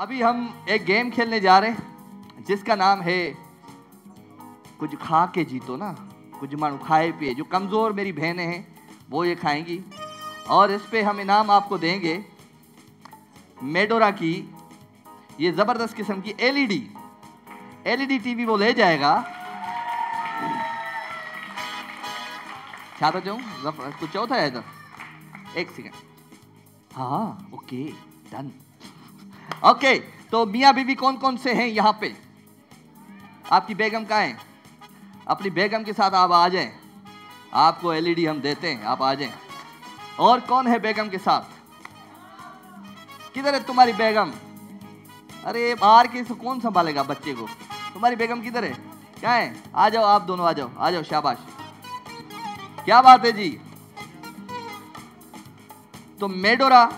अभी हम एक गेम खेलने जा रहे हैं जिसका नाम है कुछ खा के जीतो ना। कुछ मानो खाए पिए, जो कमज़ोर मेरी बहनें हैं वो ये खाएंगी और इस पे हम इनाम आपको देंगे मेडोरा की ये ज़बरदस्त किस्म की एलईडी टीवी वो ले जाएगा। छाता जाऊँ कुछ चौथा है इधर, एक सेकेंड। हाँ ओके डन। ओके तो मियाँ बीवी कौन कौन से हैं यहाँ पे? आपकी बेगम कहाँ है? अपनी बेगम के साथ आप आ जाएं, आपको एलईडी हम देते हैं, आप आ जाएं। और कौन है बेगम के साथ? किधर है तुम्हारी बेगम? अरे बाहर के से कौन संभालेगा बच्चे को? तुम्हारी बेगम किधर है? क्या है? आ जाओ आप दोनों, आ जाओ आ जाओ, शाबाश, क्या बात है जी। तो Medora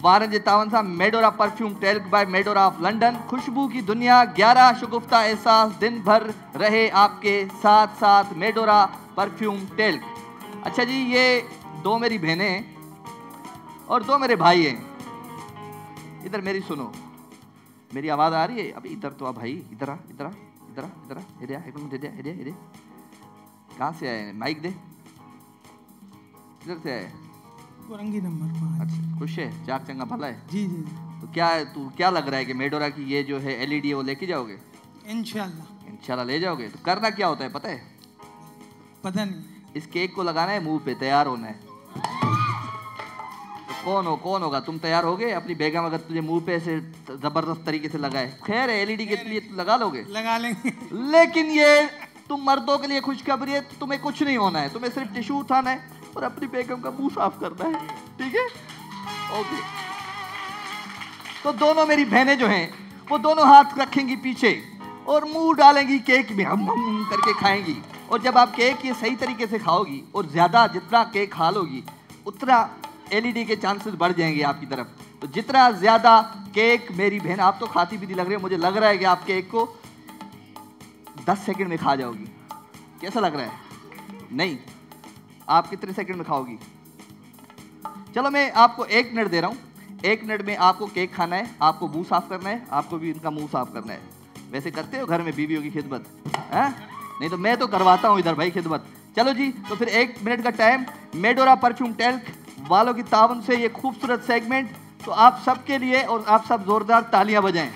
12 Medora perfume talc by Medora of London. खुशबू की दुनिया, 11 शगुफ्ता एहसास दिन भर रहे आपके साथ साथ मेडोरा परफ्यूम टेल्क। अच्छा जी, ये 2 मेरी बहनें हैं और 2 मेरे भाई हैं। इधर मेरी सुनो, मेरी आवाज आ रही है? अभी इधर तो आ भाई, इधर आ इधर आ इधर आ इधर आ, इधर आ, एक मिनट दे दे। कहाँ से आए? माइक दे। इधर से आए? कोरंगी नंबर 5। अच्छा, खुश है? चाक चंगा भला है? जी जी। तो क्या है, तू क्या लग रहा है कि मेडोरा की ये जो है एलईडी है वो लेके जाओगे? इंशाल्लाह ले जाओगे। तो करना क्या होता है पता है? पता नहीं। इस केक को लगाना है मुंह पे, तैयार होना है। तो कौन होगा? तुम तैयार होगे? अपनी बेगम अगर तुझे मुंह पे ऐसे जबरदस्त तरीके से लगाए, खैर एलईडी के लिए लगा लोगे? लगा लेंगे। लेकिन ये तुम मर्दों के लिए खुशखबरी है, तुम्हें कुछ नहीं होना है, तुम्हें सिर्फ टिश्यू उठाना है और अपनी बेगम का मुंह साफ करना है, ठीक है? ओके। तो दोनों मेरी बहनें जो हैं वो दोनों हाथ रखेंगी पीछे और मुंह डालेंगी केक में, हम करके खाएंगी। और जब आप केक ये सही तरीके से खाओगी और ज्यादा जितना केक खा लोगी उतना एलईडी के चांसेस बढ़ जाएंगे आपकी तरफ। तो जितना ज्यादा केक मेरी बहन, आप तो खाती पीती लग रही है, मुझे लग रहा है कि आप केक को 10 सेकंड में खा जाओगी। कैसा लग रहा है? नहीं, आप कितने सेकंड में खाओगी? चलो मैं आपको 1 मिनट दे रहा हूँ। 1 मिनट में आपको केक खाना है, आपको मुंह साफ करना है, आपको भी इनका मुंह साफ करना है। वैसे करते हो घर में बीवियों की खिदमत है? नहीं तो मैं तो करवाता हूँ इधर भाई खिदमत। चलो जी, तो फिर 1 मिनट का टाइम। मेडोरा परफ्यूम टेल्क वालों की तावन से ये खूबसूरत सेगमेंट तो आप सबके लिए, और आप सब जोरदार तालियां बजाएं।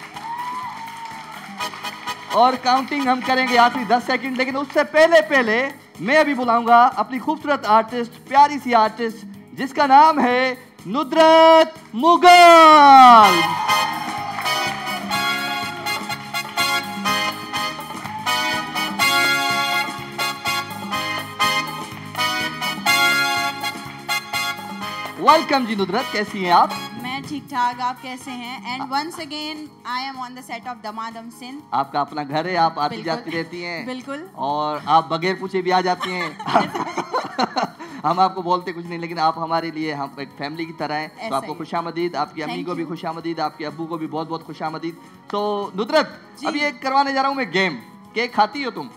और काउंटिंग हम करेंगे आखिरी 10 सेकंड। लेकिन उससे पहले मैं अभी बुलाऊंगा अपनी खूबसूरत आर्टिस्ट, प्यारी सी आर्टिस्ट जिसका नाम है नुदरत मुगल। वेलकम जी नुदरत, कैसी हैं आप? मैं ठीक ठाक, आप कैसे हैं? And once again I am on the set of Damadam Sindh. आपका अपना घर है, आप आती जाती रहती हैं? बिल्कुल। और आप बगैर पूछे भी आ जाती हैं। हम आपको बोलते कुछ नहीं, लेकिन आप हमारे लिए हम एक फैमिली की तरह हैं। तो आपको खुशामदीद, आपकी अम्मी को भी खुशामदीद, आपके अब्बू को भी बहुत बहुत खुशामदीद। तो नुदरत, अभी एक करवाने जा रहा हूँ मैं गेम। केक खाती हो तुम?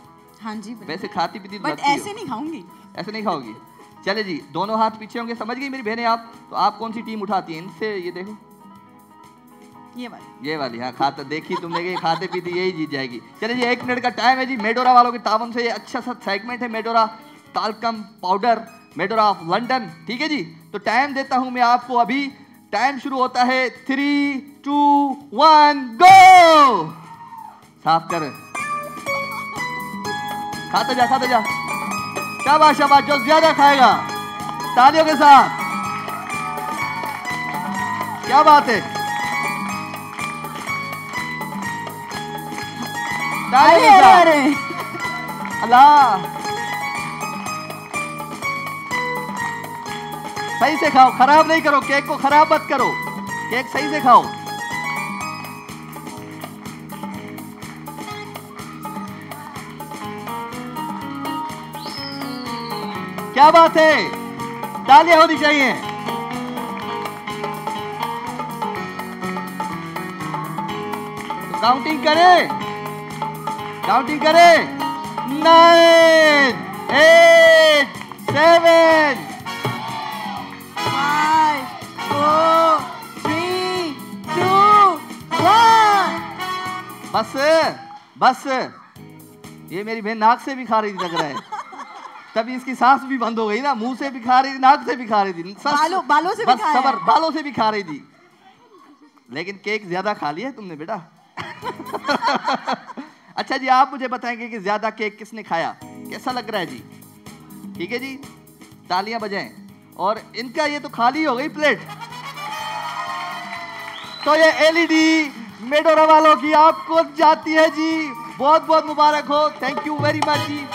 हाँ जी। वैसे खाती पीती बट ऐसे नहीं खाऊंगी। ऐसे नहीं खाओगी? चले जी, दोनों हाथ पीछे होंगे, समझ गई मेरी बहनें आप? तो आप कौन सी टीम उठाती हैं इनसे? ये देखो, ये वाली। हाँ, खाता देखी तुमने कि खाते पीते यही जीत जाएगी। चलिए जी, 1 मिनट का टाइम है जी। मेडोरा वालों के तावन से ये अच्छा सा सेगमेंट है, मेडोरा टाल्कम पाउडर, मेडोरा ऑफ लंदन, ठीक है जी। तो टाइम देता हूं मैं आपको अभी। टाइम शुरू होता है 3, 2, 1 गो। साफ कर, खाते जा। शाबाश, जो ज्यादा खाएगा तालियों के साथ। क्या बात है, अरे अल्लाह। सही से खाओ, खराब नहीं करो, केक को खराब मत करो, केक सही से खाओ। क्या बात है, तालियां होनी चाहिए। तो काउंटिंग करें। 9, 8, 7, 5, 4, 3, 2, 1। बस बस, ये मेरी बहन नाक से भी खा रही थी लग रहा है, तभी इसकी सांस भी बंद हो गई ना, मुंह से भी खा रही थी, नाक से भी खा रही थी, बालों से भी बस खाया सबर, है। बालों से भी खा रही थी, लेकिन केक ज्यादा खा लिया तुमने बेटा। अच्छा जी, आप मुझे बताएंगे कि ज्यादा केक किसने खाया, कैसा लग रहा है जी? ठीक है जी, तालियां बजाएं। और इनका ये तो खाली हो गई प्लेट, तो ये एलईडी मेडोरा वालों की आपको जाती है जी, बहुत बहुत मुबारक हो, thank you very much ji.